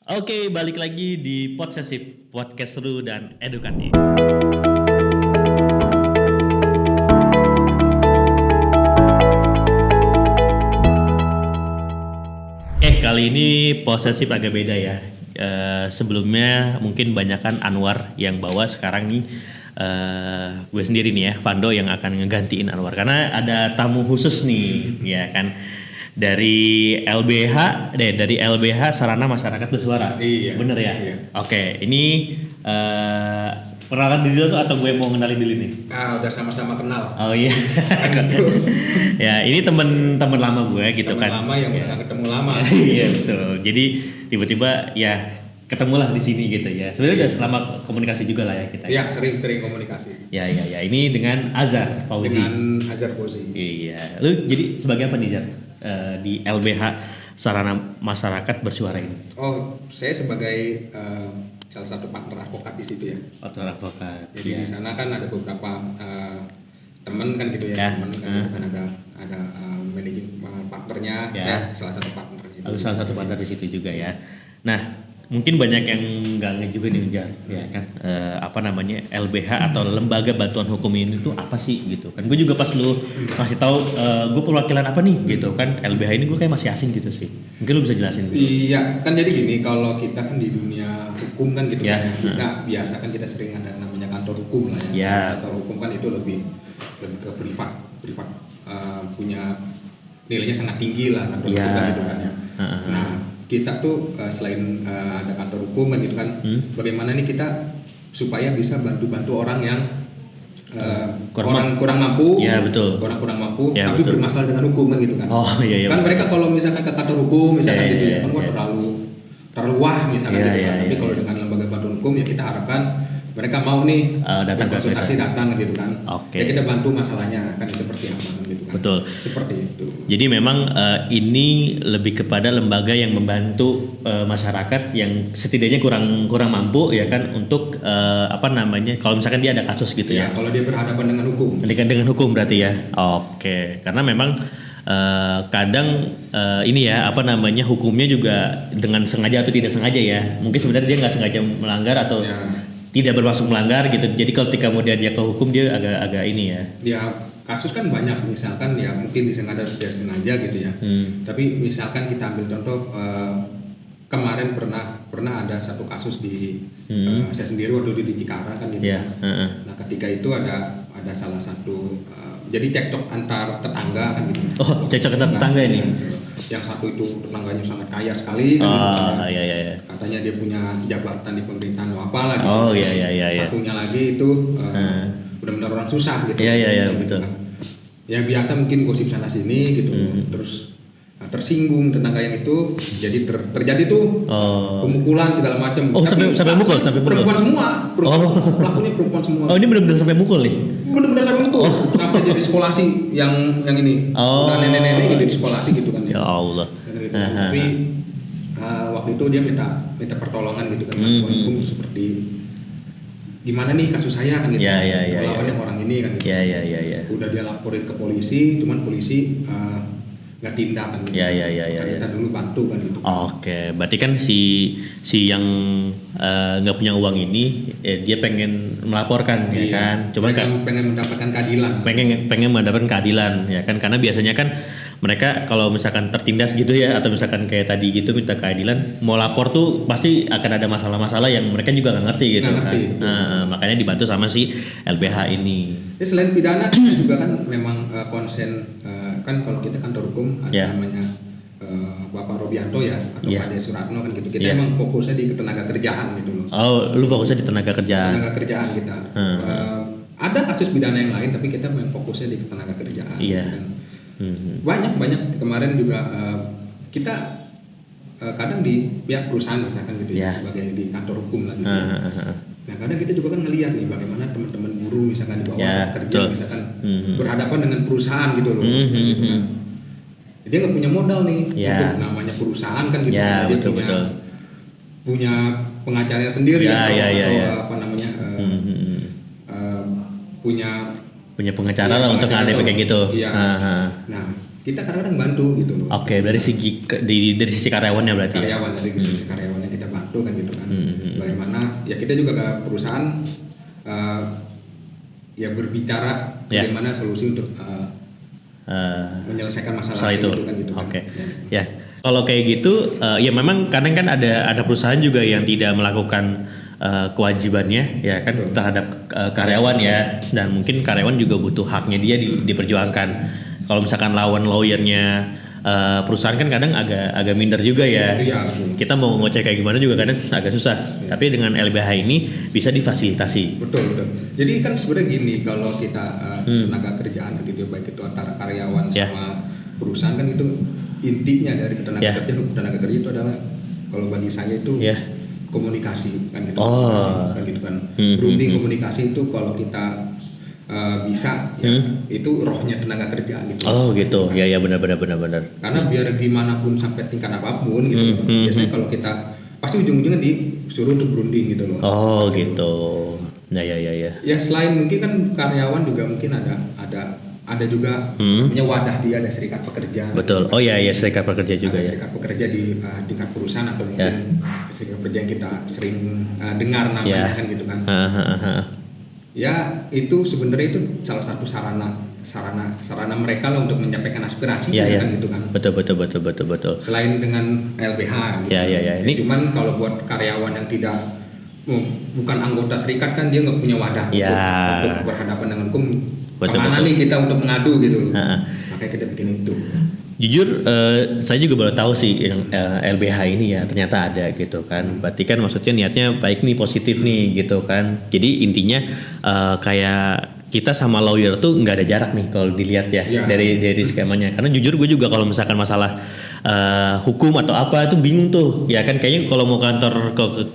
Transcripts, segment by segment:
Oke, balik lagi di Podsesif, podcast seru dan edukatif. Kali ini Podsesif agak beda ya. Sebelumnya mungkin banyakan Anwar yang bawa, sekarang nih gue sendiri nih ya, Vando yang akan ngegantiin Anwar karena ada tamu khusus nih, ya kan. Dari LBH Sarana Masyarakat Bersuara. Iya. Bener ya? Iya. Oke, ini perkenalan diri dulu atau gue mau kenalin dulu nih? Udah sama-sama kenal. Oh iya. Gitu. Ya, ini temen lama gue gitu Teman kan. lama yang ya. udah gak ketemu lama. Iya betul. Jadi tiba-tiba ya ketemulah di sini gitu ya. Sebenarnya udah selama komunikasi juga lah ya kita. Iya, sering komunikasi. Ya. Ini dengan Azhar Fauzi. Dengan Azhar Fauzi. Iya. Lu jadi sebagai apa nih Azhar? Di LBH Sarana Masyarakat Bersuara ini? Oh, saya sebagai salah satu partner advokat di situ ya. Partner advokat. Jadi ya. di sana kan ada beberapa teman kan gitu ya. Teman kan ada managing partnernya. Ya. Saya salah satu partner gitu. Lalu salah satu partner di situ juga ya. Nah, mungkin banyak yang nggak ngerti juga nih Jar, ya kan, apa namanya LBH atau Lembaga Bantuan Hukum ini tuh apa sih gitu kan. Gue juga pas lu masih tahu gue perwakilan apa nih gitu kan, LBH ini gue kayak masih asing gitu sih. Mungkin lu bisa jelasin gitu. Iya, kan jadi gini, kalau kita kan di dunia hukum kan gitu Ya. kan, biasa kan kita sering ada namanya kantor hukum lah ya. Ya. Kantor hukum kan itu lebih ke privat punya nilainya sangat tinggi lah kantor Ya. hukum kan gitu kan ya. Uh-huh. Nah, kita tuh selain ada kantor hukum kan gitu kan, bagaimana nih kita supaya bisa bantu orang yang kurang mampu, ya, betul. orang kurang mampu, Ya, tapi betul. bermasalah dengan hukum kan gitu kan. Oh iya. Kan mereka kalau misalkan ke kantor hukum misalkan Ya, gitu ya, ya, kan ya. terlalu wah misalkan Ya, gitu ya, kan. Tapi ya, kalau ya. dengan lembaga bantuan hukum ya kita harapkan mereka mau nih Datang ke konsultasi kita. datang gitu kan. Oke. Ya kita bantu masalahnya kan seperti apa kan gitu kan. Betul. Seperti itu. Jadi memang ini lebih kepada lembaga yang membantu masyarakat yang setidaknya kurang mampu ya kan, untuk apa namanya, kalau misalkan dia ada kasus gitu ya. Ya, kalau dia berhadapan dengan hukum. Dengan hukum berarti ya. Oke, karena memang kadang ini ya, apa namanya, hukumnya juga dengan sengaja atau tidak sengaja ya. Mungkin sebenarnya dia nggak sengaja melanggar atau Ya. tidak bermaksud melanggar gitu. Jadi ketika kemudian dia ke hukum, dia agak ini ya. Ya, kasus kan banyak, misalkan ya mungkin disengaja tidak sengaja gitu ya. Tapi misalkan kita ambil contoh kemarin pernah ada satu kasus di saya sendiri waktu itu di Cikarang kan gitu. Ya. Nah, ketika itu ada salah satu jadi cekcok antar tetangga kan gitu. Oh, cekcok antar tetangga ini. Yang satu itu tetangganya sangat kaya sekali kan gitu. Iya. Katanya dia punya jabatan di pemerintahan atau apalah gitu. Oh iya. Satunya lagi itu benar-benar orang susah gitu. Iya, Gitu betul. kan. Ya biasa mungkin gosip sana sini gitu. Terus tersinggung tetangga yang itu, jadi terjadi tuh pemukulan segala macam. Oh, sampai mukul. Perempuan semua, pelakunya perempuan semua. Oh, ini benar-benar sampai mukul nih. Benar-benar sampai mukul. Sampai jadi sekolasi yang ini. Udah nenek-nenek gitu di sekolasi gitu kan. Ya Allah. Gitu. Tapi waktu itu dia minta pertolongan gitu kan. Hukum seperti gimana nih kasus saya kan gitu. Ya. Lawannya orang ini kan gitu. Ya. Udah dia laporin ke polisi, cuman polisi nggak tindak kan gitu. Ya. Kita dulu bantu kan gitu. Oke, berarti kan si yang nggak punya uang ini, dia pengen melaporkan ya kan. Cuman pengen mendapatkan keadilan. Pengen mendapatkan keadilan ya kan, karena biasanya kan mereka kalau misalkan tertindas gitu ya, atau misalkan kayak tadi gitu minta keadilan, mau lapor tuh pasti akan ada masalah-masalah yang mereka juga nggak ngerti gitu kan. Nah, makanya dibantu sama si LBH ini. Jadi selain pidana kita juga kan memang konsen kan kalau kita kantor hukum ada namanya Bapak Robianto ya atau Pak De Suratno kan gitu. Kita emang fokusnya di ketenaga kerjaan gitu loh. Oh, lu fokusnya di tenaga kerjaan. Tenaga kerjaan kita. Ada kasus pidana yang lain tapi kita memang fokusnya di ketenaga kerjaan. Iya. Gitu kan. Banyak kemarin juga kita kadang di pihak perusahaan misalkan gitu ya, sebagai di kantor hukum lah gitu. Nah, kadang kita juga kan ngelihat nih bagaimana teman-teman buruh misalkan di bawah kerja misalkan berhadapan dengan perusahaan gitu loh. Gitu kan. Dia nggak punya modal nih untuk namanya perusahaan kan gitu. Ya, Dia betul. punya pengacaranya sendiri atau apa namanya punya pengacara lah untuk ngadepin kayak gitu. Iya. Nah, kita kadang-kadang bantu gitu loh. Oke, dari sisi karyawannya berarti. Dari sisi karyawannya kita bantu. satu kan gitu kan. Bagaimana ya kita juga ke perusahaan ya berbicara bagaimana solusi untuk menyelesaikan masalah itu gitu kan gitu kan. Oke. Ya. Kalau kayak gitu ya memang kadang kan ada perusahaan juga yang tidak melakukan kewajibannya ya kan terhadap karyawan ya, dan mungkin karyawan juga butuh haknya dia diperjuangkan. Kalau misalkan lawan lawyernya perusahaan kan kadang agak minder juga ya. Iya. Kita mau ngoceh kayak gimana juga kadang agak susah. Tapi dengan LBH ini bisa difasilitasi. Betul. Jadi kan sebenarnya gini, kalau kita tenaga kerjaan gitu baik itu antara karyawan sama perusahaan kan itu intinya dari tenaga kerja ke tenaga kerja itu adalah kalau bagi saya itu komunikasi kan gitu. Kan gitu kan. Berunding komunikasi itu kalau kita bisa itu rohnya tenaga kerja gitu. Oh gitu. Ya benar. Karena biar gimana pun sampai tingkat apapun gitu. Biasanya kalau kita pasti ujung-ujungnya disuruh untuk berunding gitu loh. Oh gitu. Ya. Ya selain mungkin kan karyawan juga mungkin ada juga punya wadah dia, ada serikat pekerja. Betul. Oh ya serikat pekerja juga ada serikat pekerja di tingkat perusahaan atau mungkin serikat pekerja yang kita sering dengar namanya kan gitu kan. Ya itu sebenarnya itu salah satu sarana mereka lah untuk menyampaikan aspirasi kan gitu kan. Betul. Selain dengan LBH gitu. Ya. Ini cuman kalau buat karyawan yang bukan anggota serikat kan dia nggak punya wadah untuk berhadapan dengan hukum. Kemana nih kita untuk mengadu gitu loh. Makanya kita bikin itu. Jujur saya juga baru tahu sih yang LBH ini ya ternyata ada gitu kan. Berarti kan maksudnya niatnya baik nih, positif nih gitu kan. Jadi intinya kayak kita sama lawyer tuh nggak ada jarak nih kalau dilihat ya dari skemanya. Karena jujur gue juga kalau misalkan masalah hukum atau apa itu bingung tuh ya kan, kayaknya kalau mau ke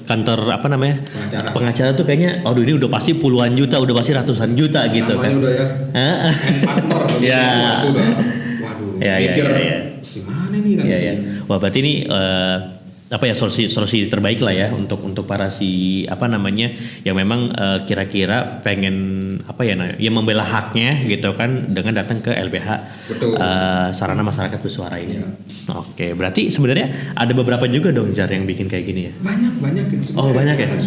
kantor apa namanya pengacara tuh kayaknya aduh ini udah pasti puluhan juta, udah pasti ratusan juta gitu namanya kan. Udah partner itu udah waduh mikir gimana nih kan. Wah berarti ini apa ya solusi terbaik lah ya untuk para si apa namanya yang memang kira-kira pengen apa ya membela haknya gitu kan dengan datang ke LBH. Betul. Sarana masyarakat bersuara ini. Oke, berarti sebenarnya ada beberapa juga dong Jar yang bikin kayak gini ya. Banyak gitu. Oh banyak ya. Kan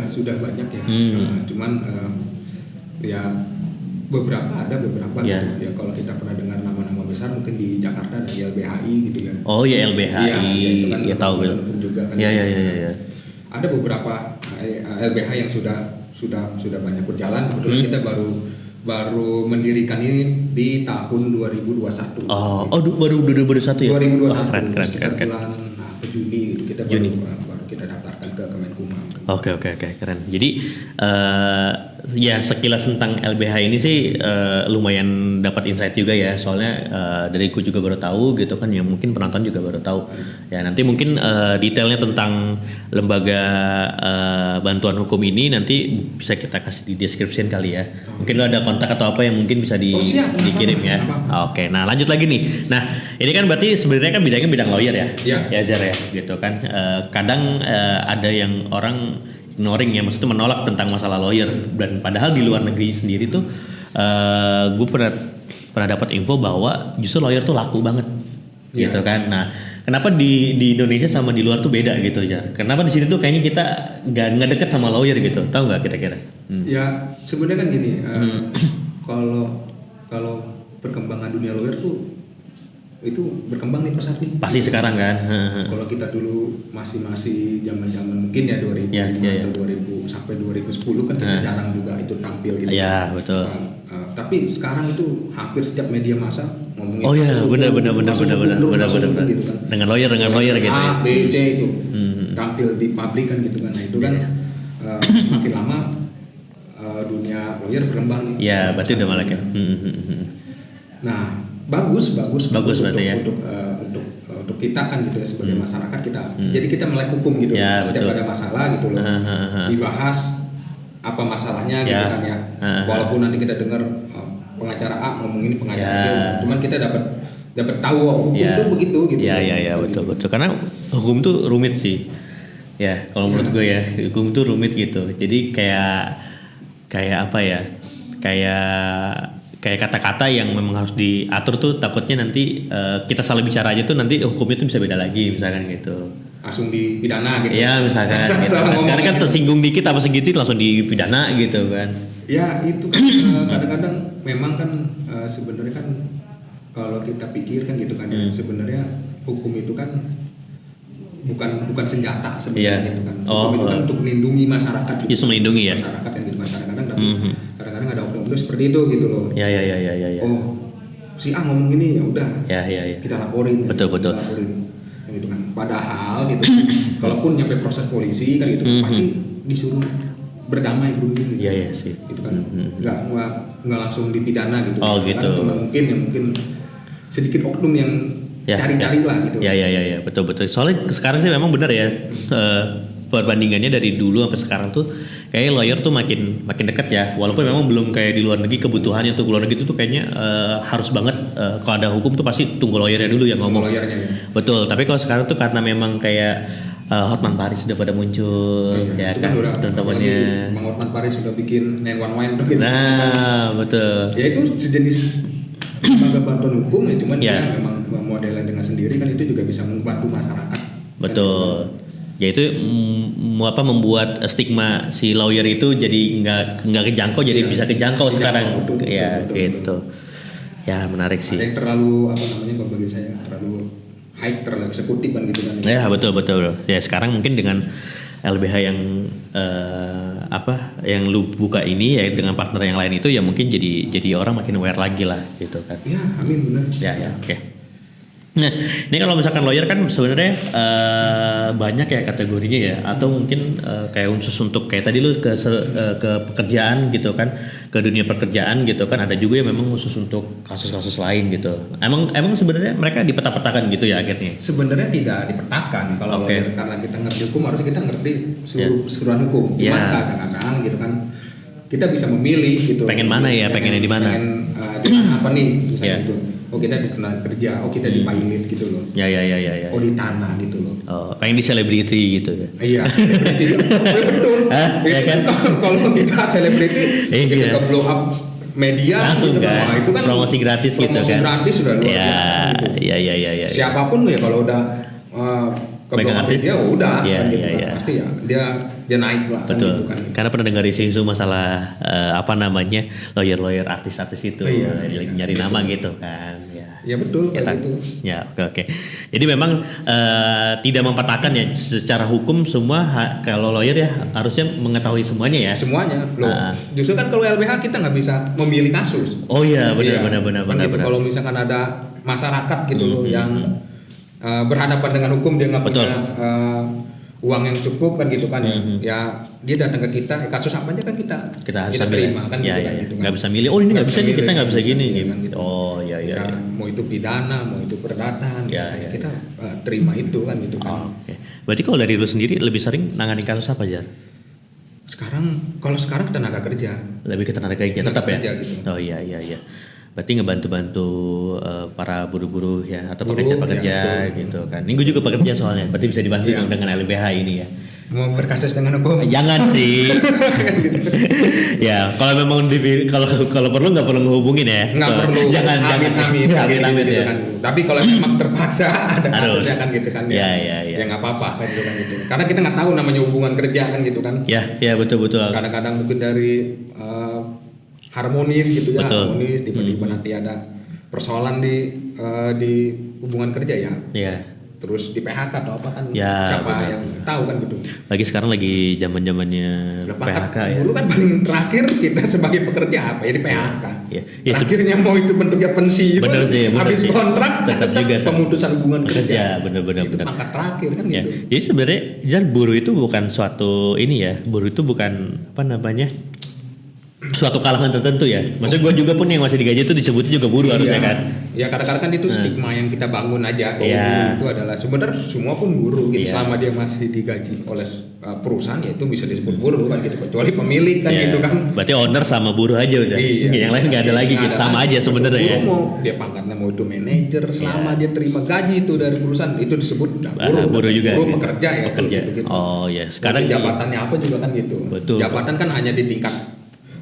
sudah banyak ya. Cuman ya beberapa gitu ya. Kalau kita pernah dengar nama-nama besar mungkin di Jakarta ada LBHI gitu ya. Oh ya LBHI. Itu kan ya tahu juga kan. Ya. Ada beberapa LBH yang sudah banyak berjalan. Kebetulan kita baru mendirikan ini di tahun 2021. Baru 2021 ya. 2021. Keren. Bulan Juni itu kita baru kita daftarkan ke Kemenkumham. Oke, keren. Jadi ya sekilas tentang LBH ini sih lumayan dapat insight juga ya. Soalnya dariku juga baru tahu gitu kan, ya mungkin penonton juga baru tahu. Ya nanti mungkin detailnya tentang lembaga bantuan hukum ini nanti bisa kita kasih di description kali ya. Mungkin lo ada kontak atau apa yang mungkin bisa dikirim ya. Oke, nah lanjut lagi nih. Nah ini kan berarti sebenarnya kan bidangnya bidang lawyer ya. Ya Jar ya gitu kan. Kadang ada yang orang ignoring ya, maksudnya menolak tentang masalah lawyer, dan padahal di luar negeri sendiri tuh gue pernah dapat info bahwa justru lawyer tuh laku banget gitu kan. Nah kenapa di Indonesia sama di luar tuh beda gitu Jar? Kenapa di sini tuh kayaknya kita nggak deket sama lawyer gitu, tahu nggak kira-kira? Ya sebenarnya kan gini, kalau perkembangan dunia lawyer tuh itu berkembang nih pesat nih. Pasti sekarang kan. Kalau kita dulu masih zaman mungkin ya 2000 atau 2000 sampai 2010 kan kita jarang juga itu tampil gitu. Iya betul. Tapi sekarang itu hampir setiap media massa ngomongin. Oh iya benar. Gitu kan. Dengan lawyer gitu. A, B, C itu tampil di publik kan gitu kan. Nah itu kan makin lama dunia lawyer berkembang nih. Iya berarti udah malah ya. Nah bagus berarti ya. Untuk kita kan gitu ya sebagai masyarakat kita. Jadi kita melek hukum gitu. Setiap ada masalah gitu loh. Dibahas apa masalahnya gitu kan ya. Walaupun nanti kita dengar pengacara A ngomong ini pengacara B, cuman kita dapat tahu hukum itu begitu gitu. Iya betul. Karena hukum tuh rumit sih. Ya, kalau menurut gue ya, hukum tuh rumit gitu. Jadi kayak apa ya? Kayak kata-kata yang memang harus diatur tuh takutnya nanti kita salah bicara aja tuh nanti hukumnya tuh bisa beda lagi misalkan gitu. langsung dipidana gitu. Iya misalkan gitu. Sekarang kan tersinggung dikit apa segitu langsung dipidana gitu kan. Ya itu kan kadang-kadang memang kan sebenarnya kan kalau kita pikirkan gitu kan ya, sebenarnya hukum itu kan bukan senjata sebenarnya gitu kan. Hukum itu kan untuk melindungi masyarakat gitu. Justru melindungi ya. Masyarakat kan gitu kan kadang-kadang kadang-kadang ada oknum seperti itu gitu loh. Ya. Oh, si A ngomong ini ya udah. Ya. Kita laporin. Betul. Kita laporin gitu kan. Padahal gitu kalaupun nyampe proses polisi kan gitu pasti disuruh berdamai berunding gitu. Iya sih. Gitu kan. Enggak langsung dipidana gitu. Oh gitu. Karena mungkin sedikit oknum yang cari-cari lah gitu. Ya, betul. Soalnya sekarang sih memang benar ya, perbandingannya dari dulu sampai sekarang tuh kayak lawyer tuh makin dekat ya. Walaupun memang belum kayak di luar negeri kebutuhannya tuh, luar negeri tuh kayaknya harus banget kalau ada hukum tuh pasti tunggu lawyernya dulu yang ngomong. Lawyernya ya. Betul. Tapi kalau sekarang tuh karena memang kayak Hotman Paris sudah pada muncul, ya kan teman-temannya. Bang Hotman Paris sudah bikin 911 tuh gitu. Nah, betul. Ya itu sejenis lembaga bantuan hukum ya, cuman dia memang modelnya dengan sendiri kan itu juga bisa membantu masyarakat. Betul. Ya itu membuat stigma si lawyer itu jadi nggak kejangkau, jadi bisa kejangkau sekarang. Betul, gitu. Ya menarik sih. Ada yang terlalu kalau bagi saya terlalu high, terlalu eksekutif kan gitu kan. Ya betul. Ya sekarang mungkin dengan LBH yang yang lu buka ini ya dengan partner yang lain itu ya mungkin jadi orang makin aware lagi lah gitu kan. Ya amin benar. Ya oke. Nah ini kalau misalkan lawyer kan sebenarnya banyak ya kategorinya ya, atau mungkin kayak khusus untuk kayak tadi lu ke pekerjaan gitu kan, ke dunia pekerjaan gitu kan, ada juga yang memang khusus untuk kasus-kasus lain gitu. Emang sebenarnya mereka dipeta-petakan gitu ya akhirnya? Sebenarnya tidak dipetakan kalau lawyer, karena kita ngerti hukum harusnya kita ngerti seluruhan hukum. Cuma kadang-kadang gitu kan kita bisa memilih gitu. Pengen mana ya? Pengennya di mana? Pengen di mana apa nih misalnya gitu. Oh kita di tenaga kerja, oh kita di pilot gitu loh. Ya. Oh di tanah gitu loh. Oh, pengen di selebriti gitu ya. Iya, selebriti. Betul. Ya kan? Kalau kita selebriti, kita blow up media langsung gitu kan. Itu kan promosi gratis gitu kan. Promosi gratis sudah luar biasa gitu. Iya. Siapapun ya kalau udah pegang artis ya udah kan, pasti ya dia naik lah. Betul. Kan, gitu kan. Karena pernah dengar isu masalah lawyer artis itu nyari nama gitu kan. Ya betul kayak gitu. Ya oke. Jadi memang tidak mempetakan ya secara hukum semua kalau lawyer ya harusnya mengetahui semuanya ya. Semuanya. Loh. Justru kan kalau LBH kita nggak bisa memilih kasus. Oh iya benar. Gitu. Kalau misalkan ada masyarakat gitu loh yang berhadapan dengan hukum, dia nggak punya uang yang cukup kan gitu kan ya dia datang ke kita kasus apa aja kan kita terima kan gitu kan gitu kan. Nggak bisa milih, oh ini nggak bisa nih, kita nggak bisa gini kan, gitu. Oh ya. Mau itu pidana mau itu perdata kita terima itu kan gitu kan. Okay. Berarti kalau dari lu sendiri lebih sering nangani kasus apa aja? Kalau sekarang tenaga kerja. Lebih ke tenaga kerja tetap ya? Gitu. Oh iya. Berarti ngebantu para buruh-buruh ya atau pekerja-pekerja gitu kan. Ini gue juga pekerja soalnya, berarti bisa dibantu dengan LBH ini ya. Mau berkasus dengan hukum? Jangan sih. Ya, kalau memang kalau perlu nggak perlu ngehubungin ya. Nggak perlu. Jangan. Amin gitu kan. Tapi kalau memang terpaksa ada kasusnya kan gitu kan ya nggak apa-apa kan gitu kan gitu. Karena kita nggak tahu namanya hubungan kerja kan gitu kan. Ya betul. Kadang-kadang mungkin dari harmonis gitu ya, harmonis tiba-tiba nanti ada persoalan di hubungan kerja ya. Iya. Terus di PHK atau apa kan siapa benar. yang tahu kan gitu. Lagi sekarang lagi zaman-zamannya PHK ya. Dulu kan paling terakhir kita sebagai pekerja apa ya di PHK. Ya, akhirnya mau itu bentuknya pensiun, habis kontrak, tetap juga pemutusan hubungan kerja. Bener. Itu pangkat terakhir kan gitu. Jadi sebenarnya buruh itu bukan suatu buruh itu bukan suatu kalangan tertentu ya. Maksudnya gue juga pun yang masih digaji itu disebutnya juga buruh harusnya kan. Ya kadang-kadang kan itu stigma yang kita bangun aja bahwa buruh itu adalah sebenarnya semua pun buruh gitu. Selama dia masih digaji oleh perusahaan ya itu bisa disebut buruh kan gitu. Kecuali pemilik kan gitu kan. Berarti owner sama buruh aja udah. Yang lain nggak ada lagi gitu. Sama aja sebenarnya ya. Mau dia pangkatnya mau itu manajer selama dia terima gaji itu dari perusahaan itu disebut buruh juga. Buruh pekerja ya. Gitu. Oh ya. Sekarang jabatannya apa juga kan gitu. Betul. Jabatan kan hanya di tingkat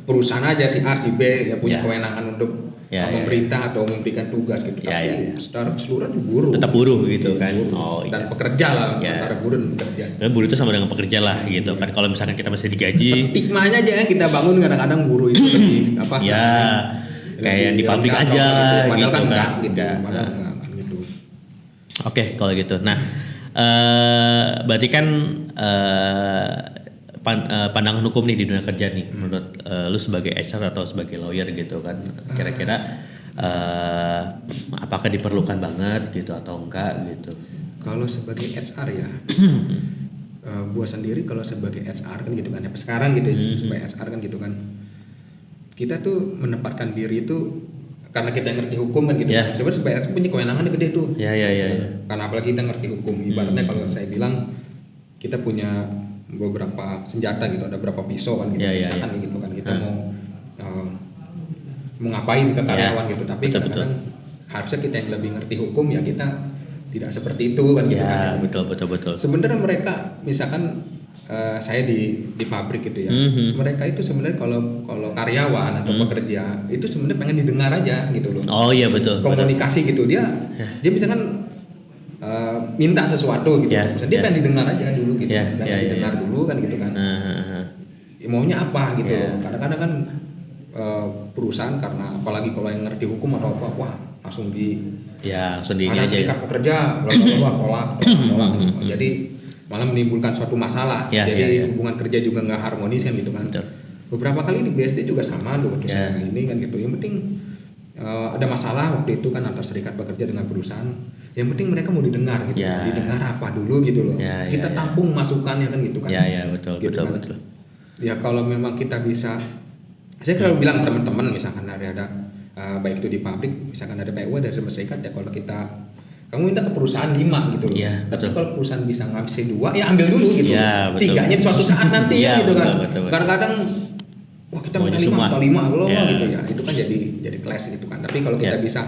perusahaan aja si A si B yang punya kewenangan untuk pemerintah atau memberikan tugas gitu. Tapi secara keseluruhan buruh. Tetap buruh gitu kan. Buruh. Dan pekerja lah, antara buruh dan pekerja. Buruh itu sama dengan pekerja lah gitu kan. Kalau misalkan kita masih digaji. Stigmanya aja kita bangun kadang-kadang buruh itu lebih apa? Ya, kayak di pabrik aja gitu kan. Padahal enggak gitu. Oke, kalau gitu. Nah, berarti kan pandangan hukum nih di dunia kerja nih, menurut lu sebagai HR atau sebagai lawyer gitu kan, kira-kira apakah diperlukan banget gitu atau enggak gitu? Kalau sebagai HR ya, gua sendiri kalau sebagai HR kan gitu kan, ya sekarang gitu sebagai HR kan gitu kan, kita tuh menempatkan diri itu karena kita ngerti hukum kan gitu. Sebenarnya sebagai HR punya kewenangan gede tuh. Karena apalagi kita ngerti hukum, ibaratnya kalau saya bilang kita punya beberapa senjata gitu, ada beberapa pisau kan gitu, misalkan gitu kan kita mau ngapain ke karyawan gitu, tapi kadang-kadang harusnya kita yang lebih ngerti hukum ya kita tidak seperti itu kan gitu kan. Betul. Sebenarnya mereka misalkan saya di pabrik gitu ya, mereka itu sebenarnya kalau karyawan atau pekerja itu sebenarnya pengen didengar aja gitu loh. Oh iya betul. Komunikasi gitu dia misalkan minta sesuatu gitu, dia pengen didengar aja dulu gitu, didengar dulu kan gitu kan. Maunya apa gitu loh. Kadang-kadang kan perusahaan karena apalagi kalau yang ngerti hukum atau apa, wah langsung ada serikat pekerja, tolak. Jadi malah menimbulkan suatu masalah. Jadi hubungan kerja juga nggak harmonis kan gitu kan. Beberapa kali di BSD juga sama loh ini kan gitu. Yang penting ada masalah waktu itu kan antar serikat pekerja dengan perusahaan. Yang penting mereka mau didengar gitu. Didengar apa dulu gitu loh. Kita tampung masukannya kan gitu kan. Betul. Ya kalau memang kita bisa, saya kalau bilang teman-teman misalkan ada baik itu di pabrik, misalkan ada PW dari serikat ya, kalau kamu minta ke perusahaan 5 gitu loh. Tapi kalau perusahaan bisa ngabisin 2 ya ambil dulu gitu. 3-nya di suatu saat nanti ya gitu kan. Kadang-kadang wah kita minta 5 atau 5 loh gitu ya. Itu kan jadi clash gitu kan. Tapi kalau kita bisa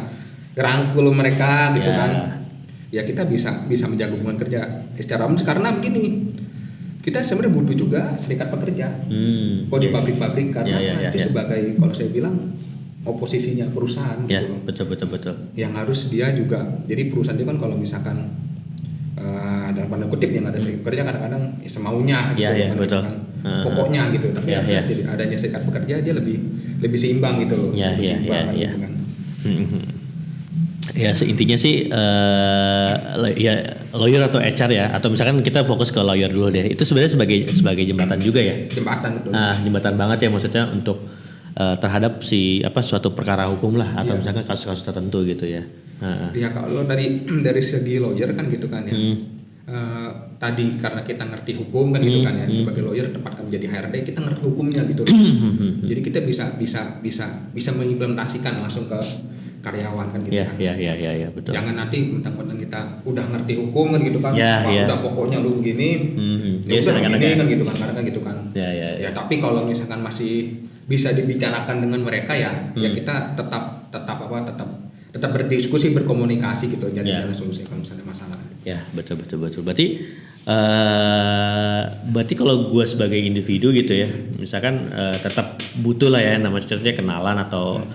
rangkul mereka gitu kan, ya kita bisa menjaga hubungan kerja secara umum. Karena begini, kita sebenarnya butuh juga serikat pekerja di pabrik-pabrik karena itu sebagai, kalau saya bilang, oposisinya perusahaan gitu loh. Betul. Yang harus dia juga, jadi perusahaan itu kan kalau misalkan dalam tanda kutip yang ada serikat pekerja kadang-kadang semaunya gitu kan, betul. Kan. Pokoknya gitu, tapi jadi adanya serikat pekerja dia lebih seimbang gitu loh. Seimbang gitu kan. Ya intinya sih ya lawyer atau HR ya, atau misalkan kita fokus ke lawyer dulu deh, itu sebenarnya sebagai jembatan juga ya. Jembatan betul. Jembatan banget ya, maksudnya untuk terhadap suatu perkara hukum lah, atau misalkan kasus-kasus tertentu gitu ya. Ya kalau dari segi lawyer kan gitu kan ya. Tadi karena kita ngerti hukum kan gitu kan ya, sebagai lawyer tempatkan menjadi HRD kita ngerti hukumnya gitu loh. Jadi kita bisa mengimplementasikan langsung ke karyawan kan gitu kan. Iya betul. Jangan nanti mentang-mentang kita udah ngerti hukum kan gitu kan. Udah pokoknya lu begini. Ya udah begini kan gitu kan, karena kan gitu kan. Ya tapi kalau misalkan masih bisa dibicarakan dengan mereka ya kita tetap berdiskusi, berkomunikasi gitu, jadi jalan solusi kalau misalnya masalah. Ya betul. Berarti kalau gue sebagai individu gitu ya, misalkan tetap butuh lah ya, namanya kenalan atau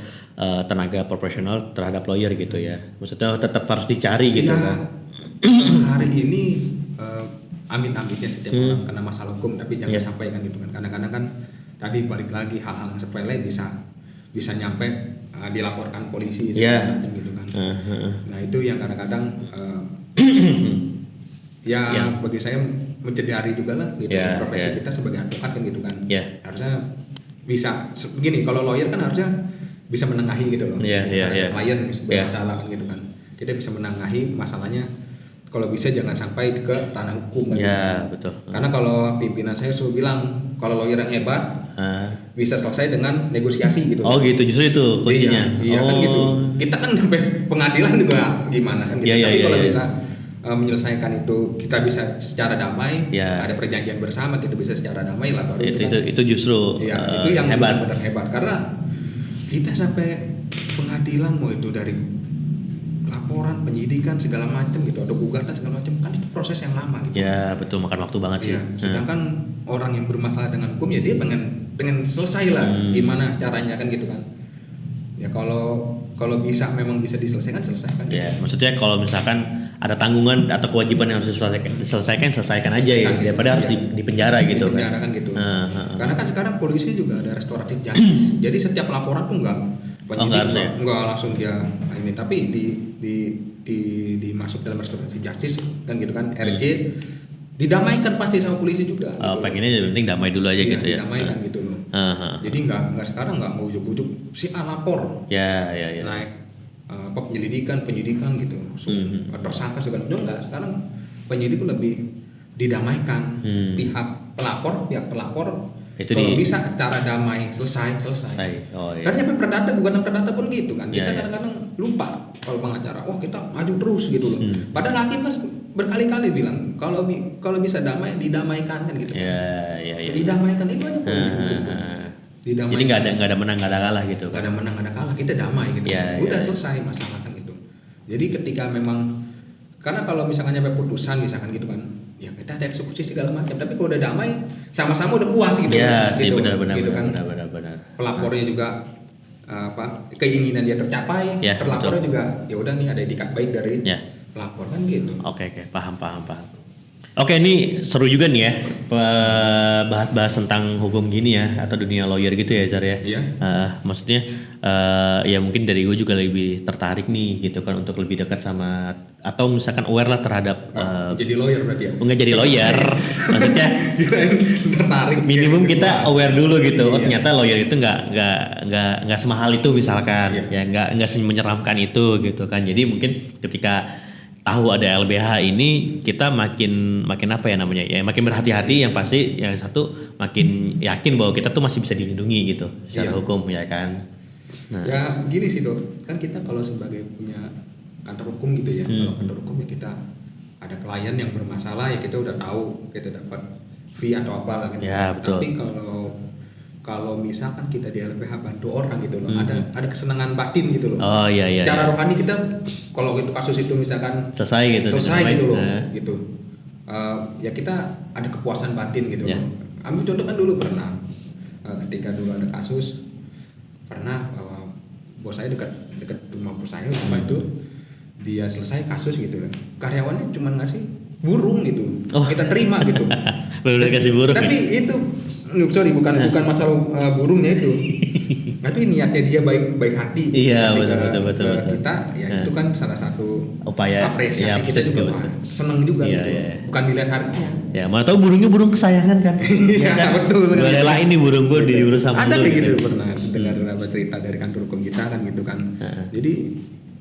tenaga profesional terhadap lawyer gitu ya. Maksudnya tetap harus dicari gitu kan. Hari ini amit-amitnya setiap orang kena masalah hukum, tapi jangan sampai kan gitu kan. Kadang-kadang kan tadi balik lagi hal-hal yang sepele bisa nyampe dilaporkan polisi segala macam gitu kan. Nah itu yang kadang-kadang bagi saya mencederai juga lah gitu, profesi kita sebagai advokat kan gitu kan. Harusnya bisa begini, kalau lawyer kan harusnya bisa menengahi gitu loh. Klien bermasalah kan gitu kan. Kita bisa menengahi masalahnya. Kalau bisa jangan sampai ke ranah hukum kan. Betul. Karena kalau pimpinan saya selalu bilang kalau lawyer yang hebat bisa selesai dengan negosiasi gitu. Oh gitu, justru itu kuncinya. Iya kan gitu. Kita kan sampai pengadilan juga gimana kan gitu. Tapi kalau bisa menyelesaikan itu, kita bisa secara damai, ada perjanjian bersama, kita bisa secara damai lah baru itu justru itu yang benar-benar hebat. Karena kita sampai pengadilan, mau itu dari laporan, penyidikan segala macam gitu, atau gugatan segala macam, kan itu proses yang lama gitu. Ya betul, makan waktu banget sih. Sedangkan orang yang bermasalah dengan hukum ya dia pengen selesai lah, gimana caranya kan gitu kan. Ya kalau bisa memang bisa diselesaikan selesaikan. Ya, maksudnya kalau misalkan ada tanggungan atau kewajiban yang harus selesaikan aja ya, Gitu. daripada harus Ya. di penjara gitu kan. Penjara kan gitu. Karena kan sekarang polisi juga ada restoratif justice. Jadi setiap laporan tuh enggak enggak langsung dia ini, tapi dimasuk dalam restoratif justice kan gitu kan, RJ didamaikan pasti sama polisi juga. Oh, gitu. pengennya yang penting damai dulu aja gitu ya. Didamaikan gitu loh. Jadi enggak sekarang enggak mau ujuk-ujuk si A lapor. Ya. Naik penyidikan gitu. Tersangka segala macam enggak. Sekarang penyidik lebih didamaikan. Pihak pelapor itu kalau bisa cara damai selesai. Oh, iya. Karena sampai perdata pun gitu kan. Kita Iya. kadang-kadang lupa kalau pengacara, kita maju terus gitu loh. Padahal hakim kan berkali-kali bilang kalau bisa damai didamaikan kan gitu. Iya. Didamaikan itu aja. Jadi nggak ada menang nggak ada kalah gitu. Gak ada menang, gak ada kalah, kita damai gitu. Udah selesai masalah kan gitu. Jadi ketika memang, karena kalau misalkan nyampe putusan misalkan gitu kan, ya kita ada eksekusi segala macam. Tapi kalau udah damai, sama-sama udah puas gitu. Iya sih, gitu, benar. Pelapornya juga keinginan dia tercapai, terlapornya juga ya udah nih ada etikat baik dari pelapor kan gitu. Oke, paham. Oke, ini seru juga nih ya, bahas tentang hukum gini ya, atau dunia lawyer gitu ya Zar ya. Iya. Maksudnya ya mungkin dari gue juga lebih tertarik nih gitu kan, untuk lebih dekat sama, atau misalkan aware lah terhadap jadi lawyer berarti ya? Enggak jadi lawyer, maksudnya tertarik. minimum kita aware dulu gitu. Oh ternyata lawyer itu nggak semahal itu misalkan, ya nggak menyeramkan itu gitu kan. Jadi mungkin ketika tahu ada LBH ini, kita makin apa ya namanya ya, makin berhati-hati. Yang pasti yang satu makin yakin bahwa kita tuh masih bisa dilindungi gitu secara hukum ya kan. Nah. Ya gini sih Dok, kan kita kalau sebagai punya kantor hukum gitu ya, kalau kantor hukum ya kita ada klien yang bermasalah ya kita udah tahu kita dapat fee atau apa lah gitu. Ya, betul. Tapi kalau misalkan kita di LBH bantu orang gitu loh, ada kesenangan batin gitu loh. Oh iya. Secara rohani kita kalau itu kasus itu misalkan selesai gitu loh, gitu. Ya kita ada kepuasan batin gitu loh. Ambil contoh kan dulu pernah ketika dulu ada kasus, pernah bos saya dekat rumah bos saya itu dia selesai kasus gitu kan. Karyawannya cuma ngasih burung gitu. Kita terima gitu. Benar kasih burung. Tapi itu bukan masalah burungnya itu. Tapi niatnya dia baik hati. Iya, betul. Kita ya itu kan salah satu upaya apresiasi kita juga. Seneng juga gitu. Bukan dilihat harganya. Ya, mana tahu burungnya burung kesayangan kan. Iya, betul. Gue relain nih burung gue diurus sama ada lu. Ada gitu pernah dengar cerita dari kantor hukum kita kan gitu kan. Jadi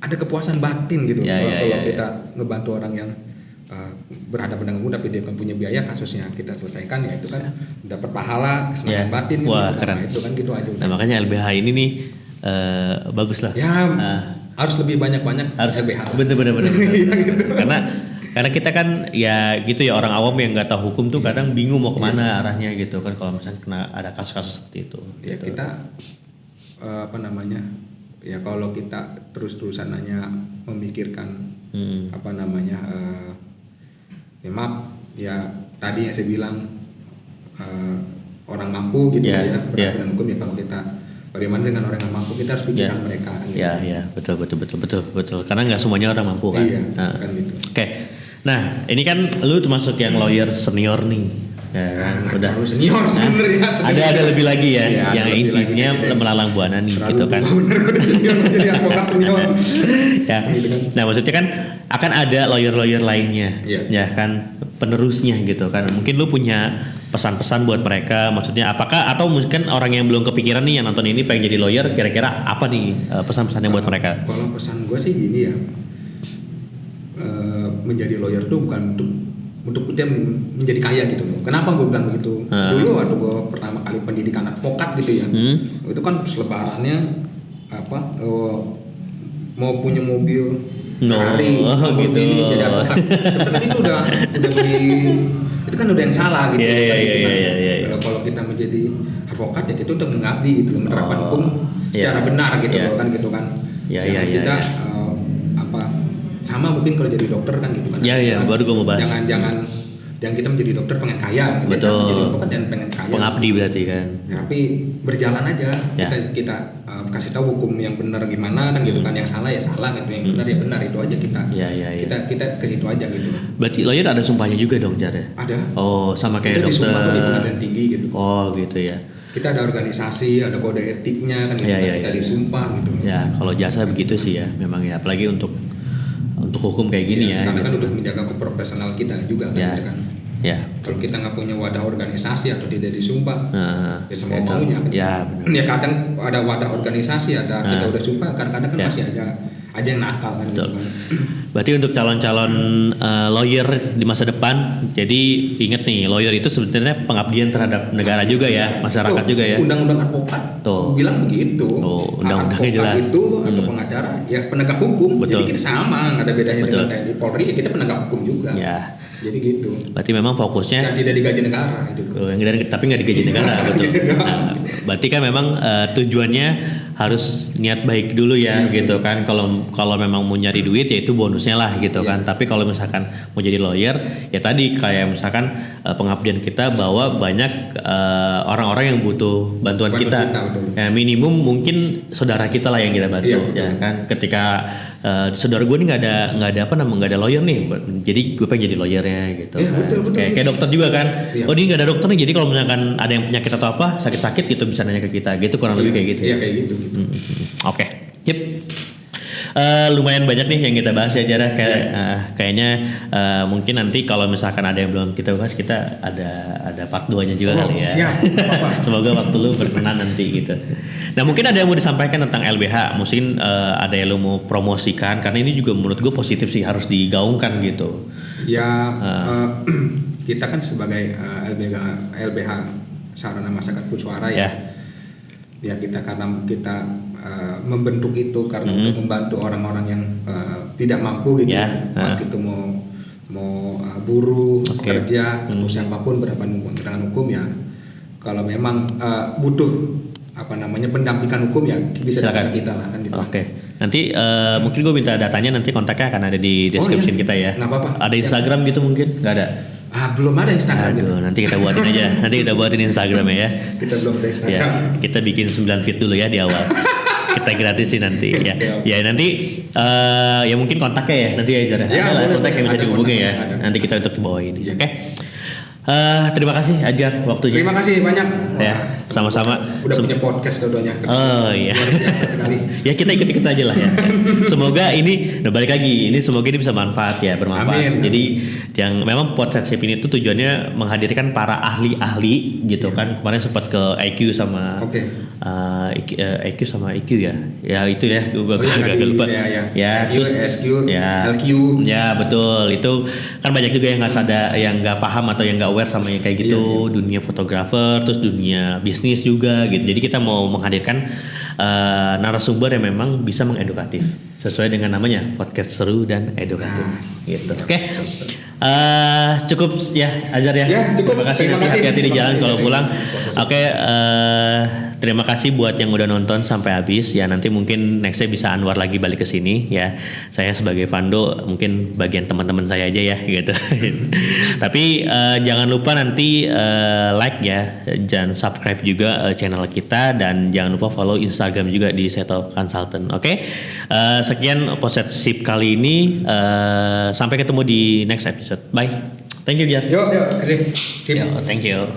ada kepuasan batin gitu kalau kita ngebantu orang yang berhadapan dengan hukum tapi dia kan punya biaya, kasusnya kita selesaikan, ya itu kan dapat pahala, kesenangan batin gitu. Wah, keren. Itu kan gitu aja. Nah, makanya LBH ini nih bagus lah. Ya, harus lebih banyak harus LBH. Bener. Gitu. Karena kita kan ya gitu ya, orang awam yang nggak tahu hukum tuh kadang bingung mau kemana arahnya gitu kan, kalau misalnya kena ada kasus-kasus seperti itu. Ya gitu. kita ya kalau kita terus-terusan hanya memikirkan ya maaf ya tadi yang saya bilang orang mampu gitu berhadapan dengan hukum, ya kalau kita bagaimana dengan orang yang mampu, kita harus pikirkan mereka gitu. Ya betul karena nggak semuanya orang mampu kan. Kan gitu. Oke. Nah, ini kan lu termasuk yang lawyer senior nih. Ya kan, udah senior sebenarnya. Ada lebih lagi ya yang intinya melalang buana nih gitu kan. Bener udah senior jadi advokat senior. Ya. Nah, maksudnya kan akan ada lawyer lainnya. Ya kan, penerusnya gitu kan. Mungkin lu punya pesan-pesan buat mereka, maksudnya apakah, atau mungkin orang yang belum kepikiran nih yang nonton ini pengen jadi lawyer, kira-kira apa nih pesan-pesannya buat mereka? Kalau pesan gue sih gini ya, menjadi lawyer tuh bukan untuk dia menjadi kaya gitu loh. Kenapa gue bilang begitu? Dulu waktu gue pertama kali pendidikan advokat gitu ya, itu kan selebarannya mau punya mobil Ferrari, gitu. Ini jadi advokat. Sebenarnya itu udah itu kan udah yang salah gitu. Iya. Kalau kita menjadi advokat ya kita udah mengabdi gitu, menerapkan hukum secara benar gitu loh kan gitu kan. Kita sama mungkin kalau jadi dokter kan gitu kan. Baru gue mau bahas. Jangan yang kita menjadi dokter pengen kaya, kita Betul. menjadi advokat dan pengen kaya. Pengabdi berarti kan. Tapi berjalan aja, Ya. kita kasih tahu hukum yang benar gimana kan gitu kan, yang salah ya salah gitu, yang benar ya benar, itu aja kita. Ya. Kita ke situ aja gitu. Berarti lawyer ada sumpahnya juga dong, Jar ya? Ada. Oh, sama kayak Kita dokter. disumpah tuh di pengadilan tinggi gitu. Oh, gitu ya. Kita ada organisasi, ada kode etiknya kan gitu, kita disumpah gitu. Ya, kalau jasa begitu sih ya, memang ya, apalagi untuk hukum kayak gini ya. Karena gitu. kan untuk menjaga keprofesional kita juga kan, Ya. gitu kan. Ya. Kalau kita nggak punya wadah organisasi atau tidak disumpah, Nah, ya semua itu. maunya kan. Ya, benar. Ya kadang ada wadah organisasi, ada kita udah sumpah, kadang-kadang kan Ya. masih ada aja yang nakal kan. Betul. Gitu kan. Berarti untuk calon-calon lawyer di masa depan, jadi ingat nih, lawyer itu sebenarnya pengabdian terhadap negara juga ya, masyarakat Tuh, juga ya. Undang-undang advokat Tuh. bilang begitu. Tuh, undang-undangnya Advokat jelas. itu atau pengacara ya penegak hukum. Betul. Jadi kita sama, nggak ada bedanya Betul. dengan TNI Polri, ya kita penegak hukum juga. Ya. Jadi gitu. Berarti memang fokusnya Dan tidak digaji negara gitu. tapi nggak digaji negara, betul. Nah, berarti kan memang tujuannya harus niat baik dulu ya, gitu kan. Kalau memang mau nyari duit ya itu bonusnya lah gitu kan. Tapi kalau misalkan mau jadi lawyer ya tadi kayak misalkan pengabdian kita bahwa banyak orang-orang yang butuh bantuan kita. betul. Ya, minimum mungkin saudara kita lah yang kita bantu, Iya, betul. ya kan. Ketika saudara gue nih nggak ada lawyer nih, jadi gue pengen jadi lawyernya gitu. Iya, Kan. betul. Kayak dokter juga kan. Iya. Oh dia nggak ada dokter nih, jadi kalau misalkan ada yang penyakit atau apa sakit-sakit gitu bisa nanya ke kita gitu, kurang lebih kayak gitu. Iya kayak gitu. Oke. Yep. Lumayan banyak nih yang kita bahas ya, Jara. Kayaknya mungkin nanti kalau misalkan ada yang belum kita bahas, kita ada part 2-nya juga kali ya. Siap. Apa-apa. Semoga waktu lu berkenan nanti gitu. Nah mungkin ada yang mau disampaikan tentang LBH, mungkin ada yang lu mau promosikan, karena ini juga menurut gue positif sih, harus digaungkan gitu. Ya kita kan sebagai LBH Sarana Masyarakat Puswara ya. Ya karena kita membentuk itu karena untuk membantu orang-orang yang tidak mampu gitu. Baik itu mau buruh, pekerja atau siapapun berhadapan dengan hukum ya. Kalau memang butuh pendampingan hukum ya bisa datang ke kita lah kan gitu. Oke. Nanti mungkin gue minta datanya, nanti kontaknya akan ada di description kita ya. Nggak apa-apa. Ada Instagram gitu mungkin? Nggak ada? Belum ada Instagram. Aduh, nanti kita buatin aja. Nanti kita buatin Instagramnya ya. Kita belum ada Instagram. Ya, kita bikin 9 feed dulu ya di awal. Kita gratisin nanti ya. Okay. Ya nanti ya mungkin kontaknya ya nanti ya Jara. Ya, ada boleh, kontak yang bisa ada dihubungi ya. kontak, ada. Nanti kita untuk di bawah ini. Iya. Oke. Terima kasih Ajar waktunya. Terima kasih banyak. Ya, sama-sama. Udah punya podcast dua-duanya. Oh iya. Luar biasa sekali. Ya kita ikut-ikut aja lah ya. Semoga ini, balik lagi, ini semoga ini bisa bermanfaat. Amin. Jadi yang memang podcast ini tuh tujuannya menghadirkan para ahli-ahli gitu kan. Kemarin sempat ke IQ sama IQ sama IQ ya. Ya itu ya, gue agak lupa. Ya, terus SQ, ya, LQ. Ya betul. Itu kan banyak juga yang nggak paham atau yang nggak aware sama yang kayak gitu, dunia fotografer, terus dunia bisnis juga gitu. Jadi kita mau menghadirkan narasumber yang memang bisa mengedukatif sesuai dengan namanya, podcast seru dan edukatif gitu. Oke. Cukup ya Ajar ya. Cukup. Terima kasih, nanti hati-hati di jalan kalau pulang. Oke, terima kasih buat yang udah nonton sampai habis ya. Nanti mungkin nextnya bisa Anwar lagi balik ke sini ya. Saya sebagai Fando mungkin bagian teman-teman saya aja ya gitu. Tapi jangan lupa nanti like ya, jangan subscribe juga channel kita, dan jangan lupa follow Instagram juga di Seto Consultant. Oke. Sekian posesif kali ini. Sampai ketemu di next episode. Bye. Thank you, Jar. Yuk, kasih. Yo, thank you.